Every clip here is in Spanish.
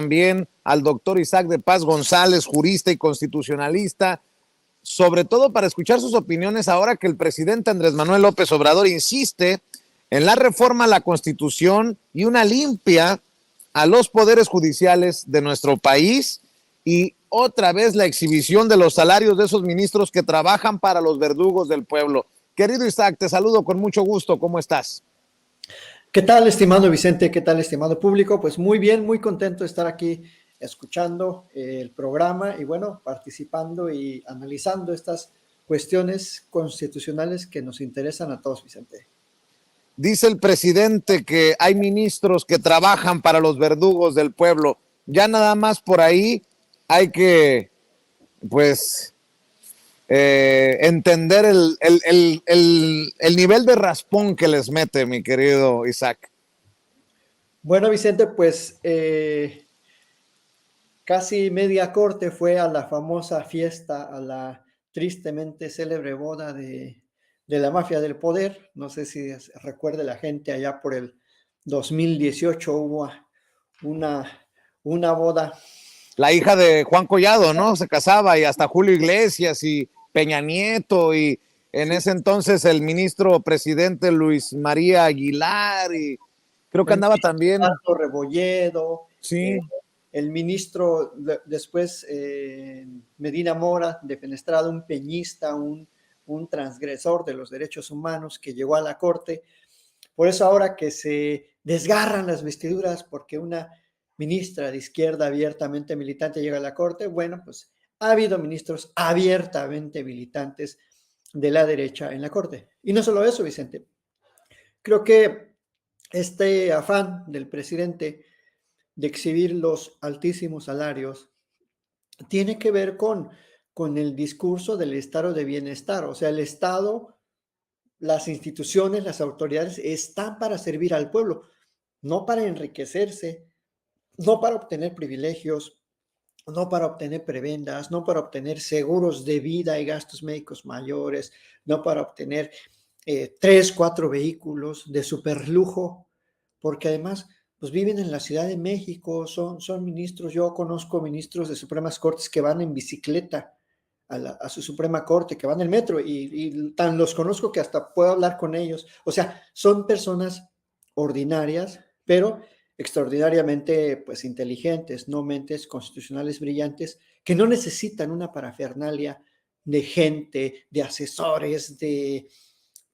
También al doctor Isaac de Paz González, jurista y constitucionalista, sobre todo para escuchar sus opiniones ahora que el presidente Andrés Manuel López Obrador insiste en la reforma a la Constitución y una limpia a los poderes judiciales de nuestro país y otra vez la exhibición de los salarios de esos ministros que trabajan para los verdugos del pueblo. Querido Isaac, te saludo con mucho gusto. ¿Cómo estás? ¿Qué tal, estimado Vicente? ¿Qué tal, estimado público? Pues muy bien, muy contento de estar aquí escuchando el programa y bueno, participando y analizando estas cuestiones constitucionales que nos interesan a todos, Vicente. Dice el presidente que hay ministros que trabajan para los verdugos del pueblo. Ya nada más por ahí hay que, pues, entender el nivel de raspón que les mete, mi querido Isaac. Bueno, Vicente, pues casi media corte fue a la famosa fiesta, a la tristemente célebre boda de la mafia del poder. No sé si recuerde la gente, allá por el 2018 hubo una, una boda. La hija de Juan Collado, ¿no? Se casaba y hasta Julio Iglesias y Peña Nieto y en ese entonces el ministro presidente Luis María Aguilar y creo que El andaba también. ministro Rebolledo, Sí. el ministro después Medina Mora, defenestrado, un peñista, un transgresor de los derechos humanos que llegó a la corte. Por eso ahora que se desgarran las vestiduras porque una ministra de izquierda abiertamente militante llega a la corte, bueno, pues ha habido ministros abiertamente militantes de la derecha en la corte. Y no solo eso, Vicente. Creo que este afán del presidente de exhibir los altísimos salarios tiene que ver con el discurso del estado de bienestar. O sea, el Estado, las instituciones, las autoridades están para servir al pueblo, no para enriquecerse, no para obtener privilegios, no para obtener prebendas, no para obtener seguros de vida y gastos médicos mayores, no para obtener 3, 4 vehículos de superlujo, porque además pues viven en la Ciudad de México, son ministros. Yo conozco ministros de Supremas Cortes que van en bicicleta a su Suprema Corte, que van en el metro y tan los conozco que hasta puedo hablar con ellos. O sea, son personas ordinarias, pero extraordinariamente pues inteligentes, no mentes constitucionales brillantes, que no necesitan una parafernalia de gente, de asesores, de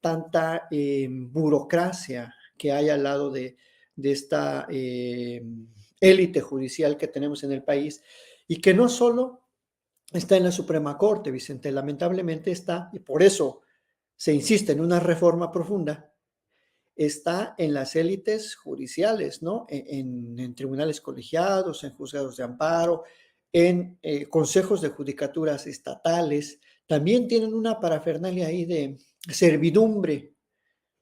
tanta burocracia que hay al lado de esta élite judicial que tenemos en el país y que no solo está en la Suprema Corte, Vicente, lamentablemente está, y por eso se insiste en una reforma profunda, está en las élites judiciales, ¿no? En tribunales colegiados, en juzgados de amparo, en consejos de judicaturas estatales. También tienen una parafernalia ahí de servidumbre,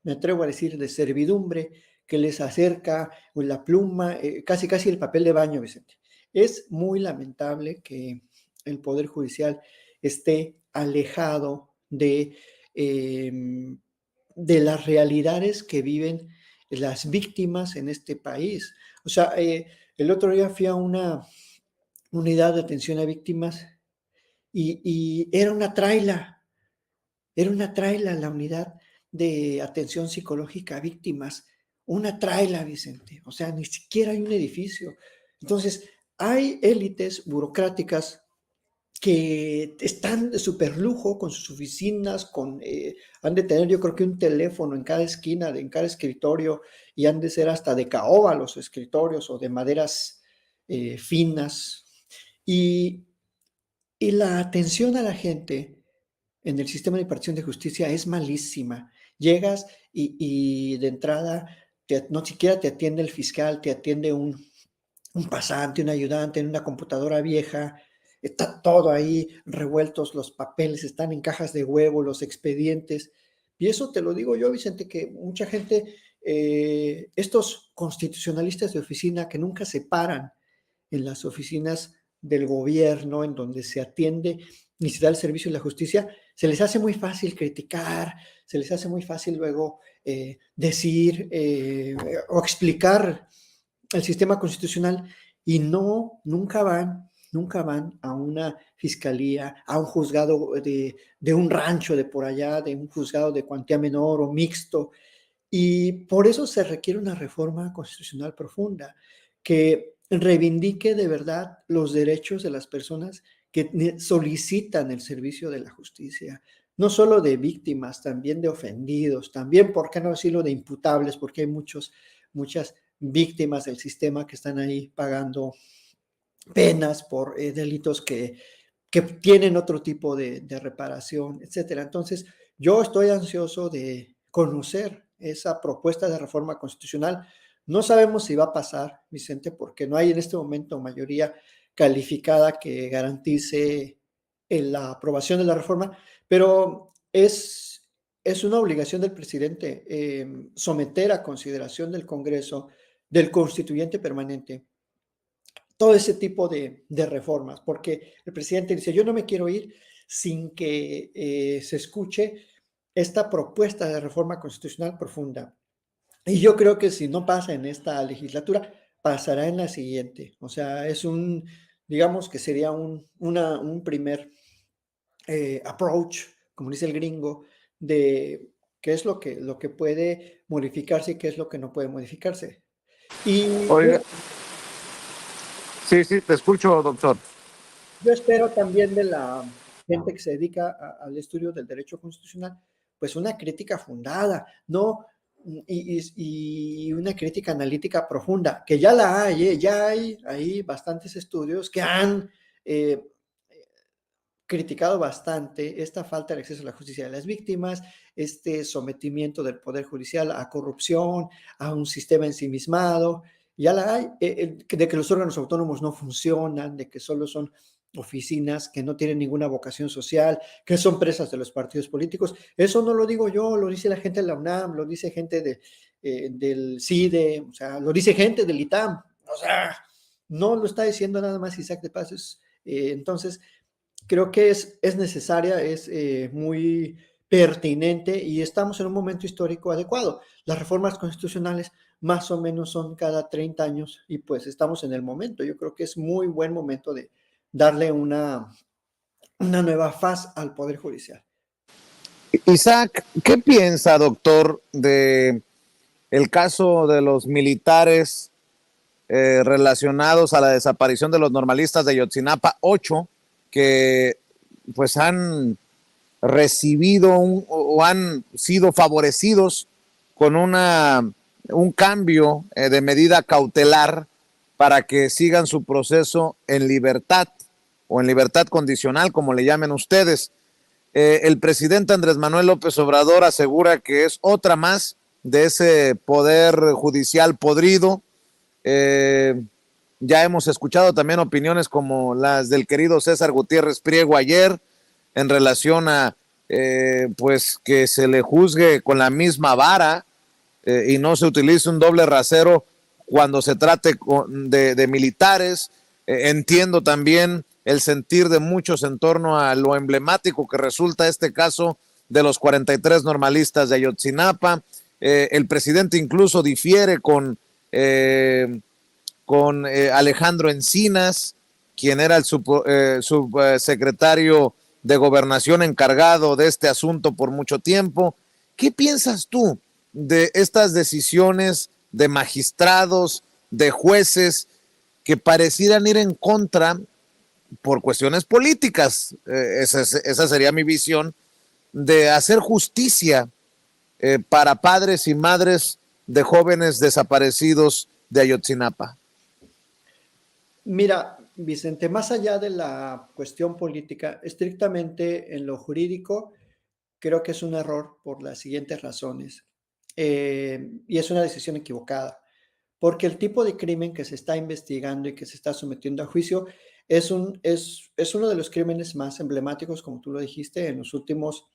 me atrevo a decir, de servidumbre, que les acerca la pluma, casi casi el papel de baño, Vicente. Es muy lamentable que el Poder Judicial esté alejado de las realidades que viven las víctimas en este país. O sea, el otro día fui a una unidad de atención a víctimas y era una traila la unidad de atención psicológica a víctimas, una traila, Vicente. O sea, ni siquiera hay un edificio. Entonces, hay élites burocráticas que están de super lujo con sus oficinas, han de tener yo creo que un teléfono en cada esquina, en cada escritorio, y han de ser hasta de caoba los escritorios o de maderas finas. Y, y la atención a la gente en el sistema de impartición de justicia es malísima. Llegas y de entrada no siquiera te atiende el fiscal, te atiende un pasante, un ayudante en una computadora vieja. Está todo ahí revueltos, los papeles están en cajas de huevo, los expedientes. Y eso te lo digo yo, Vicente, que mucha gente, estos constitucionalistas de oficina que nunca se paran en las oficinas del gobierno, en donde se atiende y se da el servicio de la justicia, se les hace muy fácil criticar, se les hace muy fácil luego decir o explicar el sistema constitucional y no, nunca van a una fiscalía, a un juzgado de un rancho de por allá, de un juzgado de cuantía menor o mixto. Y por eso se requiere una reforma constitucional profunda que reivindique de verdad los derechos de las personas que solicitan el servicio de la justicia, no solo de víctimas, también de ofendidos, también, ¿por qué no decirlo?, de imputables, porque hay muchas víctimas del sistema que están ahí pagando penas por delitos que tienen otro tipo de reparación, etcétera. Entonces, yo estoy ansioso de conocer esa propuesta de reforma constitucional. No sabemos si va a pasar, Vicente, porque no hay en este momento mayoría calificada que garantice la aprobación de la reforma, pero es una obligación del presidente someter a consideración del Congreso, del constituyente permanente, todo ese tipo de reformas, porque el presidente dice, yo no me quiero ir sin que se escuche esta propuesta de reforma constitucional profunda. Y yo creo que si no pasa en esta legislatura, pasará en la siguiente. O sea, digamos que sería un primer approach, como dice el gringo, de qué es lo que puede modificarse y qué es lo que no puede modificarse. Y Oiga, sí, sí, te escucho, doctor. yo espero también de la gente que se dedica al estudio del derecho constitucional, pues una crítica fundada, no y una crítica analítica profunda, que ya la hay, ya hay bastantes estudios que han eh, criticado bastante esta falta de acceso a la justicia de las víctimas, este sometimiento del Poder Judicial a corrupción, a un sistema ensimismado. Ya la hay, de que los órganos autónomos no funcionan, de que solo son oficinas que no tienen ninguna vocación social, que son presas de los partidos políticos. Eso no lo digo yo, lo dice la gente de la UNAM, lo dice gente del CIDE, o sea, lo dice gente del ITAM. O sea, no lo está diciendo nada más Isaac de Pasos. Entonces, creo que es necesaria, es muy pertinente y estamos en un momento histórico adecuado. Las reformas constitucionales más o menos son cada 30 años y pues estamos en el momento. Yo creo que es muy buen momento de darle una nueva faz al Poder Judicial. Isaac, ¿qué piensa, doctor, de el caso de los militares relacionados a la desaparición de los normalistas de Ayotzinapa 8, que pues han recibido o han sido favorecidos con un cambio de medida cautelar para que sigan su proceso en libertad o en libertad condicional, como le llamen ustedes? El presidente Andrés Manuel López Obrador asegura que es otra más de ese poder judicial podrido. Ya hemos escuchado también opiniones como las del querido César Gutiérrez Priego ayer en relación a pues que se le juzgue con la misma vara y no se utilice un doble rasero cuando se trate de militares. Entiendo también el sentir de muchos en torno a lo emblemático que resulta este caso de los 43 normalistas de Ayotzinapa. El presidente incluso difiere con Alejandro Encinas, quien era el subsecretario de Gobernación encargado de este asunto por mucho tiempo. ¿Qué piensas tú de estas decisiones de magistrados, de jueces, que parecieran ir en contra por cuestiones políticas? Esa sería mi visión, de hacer justicia para padres y madres de jóvenes desaparecidos de Ayotzinapa. Mira, Vicente, más allá de la cuestión política, estrictamente en lo jurídico, creo que es un error por las siguientes razones. Y es una decisión equivocada, porque el tipo de crimen que se está investigando y que se está sometiendo a juicio es uno de los crímenes más emblemáticos, como tú lo dijiste, en los últimos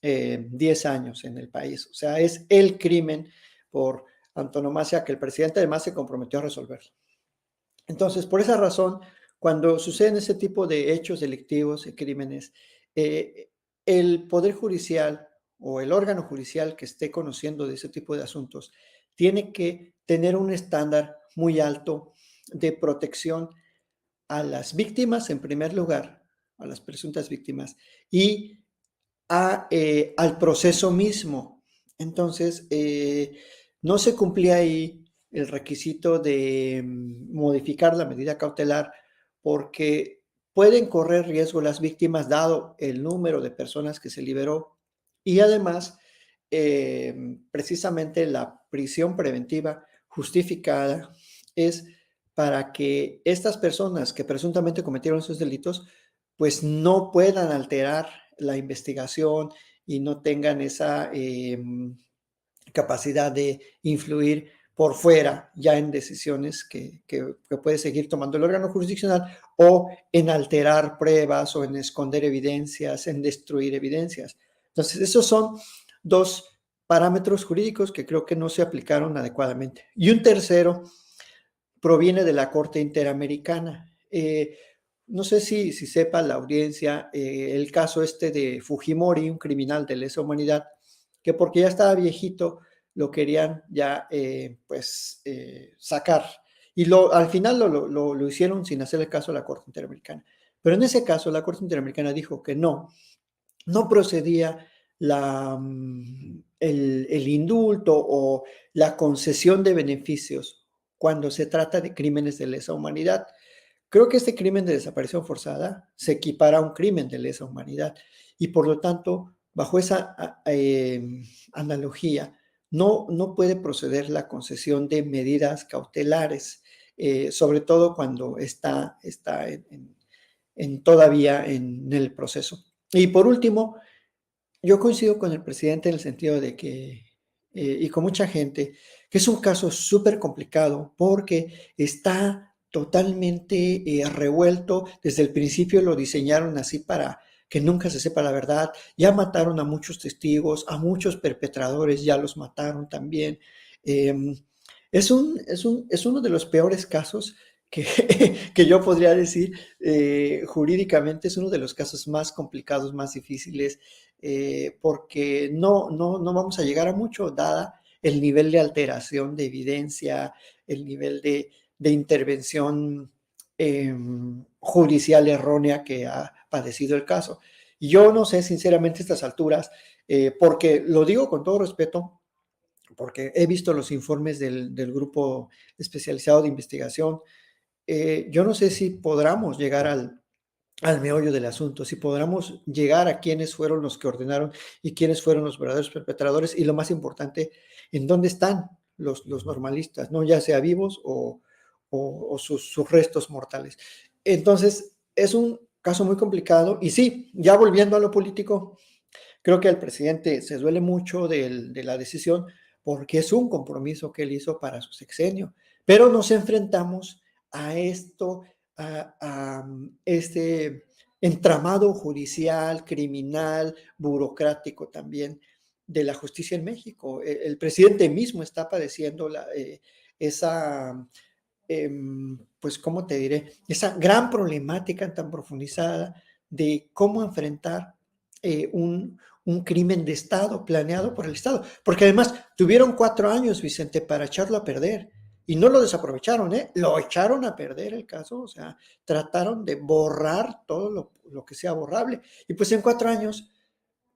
10 años en el país. O sea, es el crimen por antonomasia que el presidente además se comprometió a resolver. Entonces, por esa razón, cuando suceden ese tipo de hechos delictivos y crímenes, eh, el Poder Judicial o el órgano judicial que esté conociendo de ese tipo de asuntos tiene que tener un estándar muy alto de protección a las víctimas, en primer lugar, a las presuntas víctimas, y al proceso mismo. Entonces, no se cumplía ahí el requisito de modificar la medida cautelar porque pueden correr riesgo las víctimas dado el número de personas que se liberó y además precisamente la prisión preventiva justificada es para que estas personas que presuntamente cometieron esos delitos pues no puedan alterar la investigación y no tengan esa capacidad de influir por fuera ya en decisiones que puede seguir tomando el órgano jurisdiccional o en alterar pruebas o en esconder evidencias, en destruir evidencias. Entonces, esos son dos parámetros jurídicos que creo que no se aplicaron adecuadamente. Y un tercero proviene de la Corte Interamericana. No sé si sepa la audiencia el caso este de Fujimori, un criminal de lesa humanidad, que porque ya estaba viejito lo querían ya sacar. Y al final lo hicieron sin hacerle caso a la Corte Interamericana. Pero en ese caso la Corte Interamericana dijo que no procedía el indulto o la concesión de beneficios cuando se trata de crímenes de lesa humanidad. Creo que este crimen de desaparición forzada se equipara a un crimen de lesa humanidad y por lo tanto, bajo esa analogía, no puede proceder la concesión de medidas cautelares, sobre todo cuando está todavía en el proceso. Y por último, yo coincido con el presidente en el sentido de que, y con mucha gente, que es un caso súper complicado porque está totalmente revuelto. Desde el principio lo diseñaron así para que nunca se sepa la verdad. Ya mataron a muchos testigos, a muchos perpetradores, ya los mataron también. Es uno de los peores casos que, que yo podría decir, jurídicamente es uno de los casos más complicados, más difíciles, porque no vamos a llegar a mucho, dada el nivel de alteración de evidencia, el nivel de intervención judicial errónea que ha padecido el caso. Y yo no sé, sinceramente, a estas alturas, porque lo digo con todo respeto, porque he visto los informes del grupo especializado de investigación. Yo no sé si podamos llegar al meollo del asunto, si podamos llegar a quiénes fueron los que ordenaron y quiénes fueron los verdaderos perpetradores y lo más importante, en dónde están los normalistas, ¿no? Ya sea vivos o sus restos mortales. Entonces, es un caso muy complicado y sí, ya volviendo a lo político, creo que el presidente se duele mucho de la decisión porque es un compromiso que él hizo para su sexenio, pero nos enfrentamos a esto, este entramado judicial, criminal, burocrático también de la justicia en México. El presidente mismo está padeciendo esa, pues, ¿cómo te diré? Esa gran problemática tan profundizada de cómo enfrentar un crimen de Estado planeado por el Estado. Porque además tuvieron 4 años, Vicente, para echarlo a perder. Y no lo desaprovecharon, ¿eh? Lo echaron a perder el caso, o sea, trataron de borrar todo lo que sea borrable. Y pues en 4 años,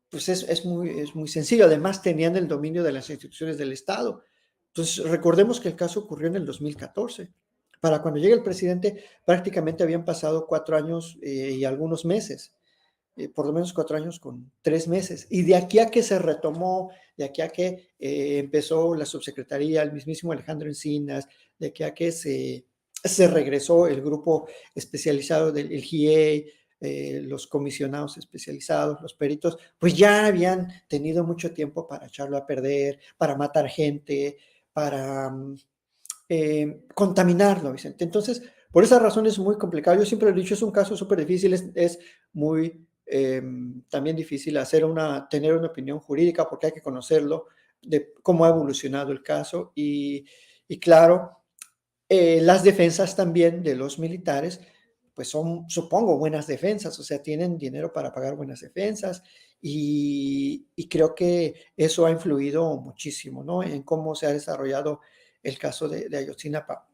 pues es muy sencillo. Además, tenían el dominio de las instituciones del Estado. Entonces, recordemos que el caso ocurrió en el 2014. Para cuando llega el presidente, prácticamente habían pasado 4 años y algunos meses, por lo menos 4 años con 3 meses. Y de aquí a que se retomó, de aquí a que empezó la subsecretaría, el mismísimo Alejandro Encinas, de aquí a que se regresó el grupo especializado del GIEI, los comisionados especializados, los peritos, pues ya habían tenido mucho tiempo para echarlo a perder, para matar gente, para contaminarlo, Vicente. Entonces, por esa razón es muy complicado. Yo siempre he dicho, es un caso súper difícil, es muy también difícil tener una opinión jurídica porque hay que conocerlo, de cómo ha evolucionado el caso y claro, las defensas también de los militares, pues son, supongo, buenas defensas, o sea, tienen dinero para pagar buenas defensas y creo que eso ha influido muchísimo, ¿no? En cómo se ha desarrollado el caso de Ayotzinapa.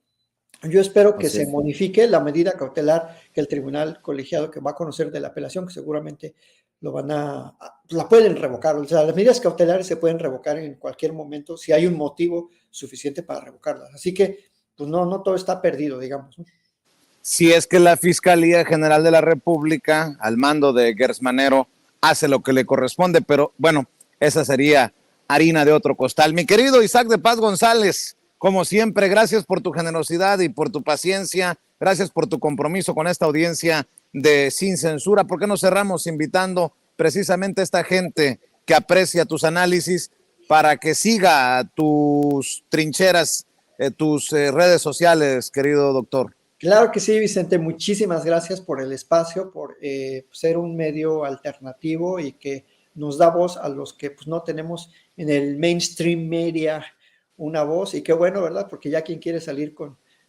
Yo espero que Así se es. modifique la medida cautelar que el tribunal colegiado que va a conocer de la apelación, que seguramente lo van la pueden revocar. O sea, las medidas cautelares se pueden revocar en cualquier momento si hay un motivo suficiente para revocarlas. Así que, pues no todo está perdido, digamos, ¿no? Si es que la Fiscalía General de la República, al mando de Gers Manero, hace lo que le corresponde, pero bueno, esa sería harina de otro costal. Mi querido Isaac de Paz González, como siempre, gracias por tu generosidad y por tu paciencia, gracias por tu compromiso con esta audiencia de Sin Censura. ¿Por qué no cerramos invitando precisamente a esta gente que aprecia tus análisis para que siga tus trincheras, tus redes sociales, querido doctor? Claro que sí, Vicente. Muchísimas gracias por el espacio, por ser un medio alternativo y que nos da voz a los que pues, no tenemos en el mainstream media una voz. Y qué bueno, ¿verdad? Porque ya quien quiere salir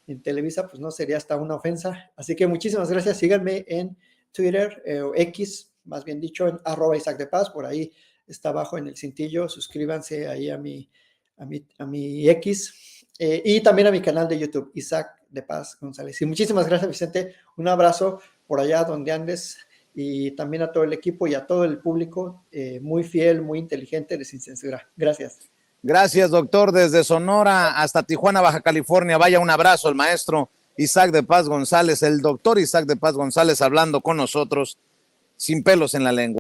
en Televisa, pues no sería hasta una ofensa. Así que muchísimas gracias. Síganme en Twitter o X, más bien dicho, en @Isaac de Paz. Por ahí está abajo en el cintillo. Suscríbanse ahí a mi X. Y también a mi canal de YouTube, Isaac de Paz González. Y muchísimas gracias, Vicente. Un abrazo por allá donde andes y también a todo el equipo y a todo el público muy fiel, muy inteligente de Sin Censura. Gracias. Gracias, doctor. Desde Sonora hasta Tijuana, Baja California. Vaya un abrazo, el maestro Isaac de Paz González, el doctor Isaac de Paz González hablando con nosotros sin pelos en la lengua.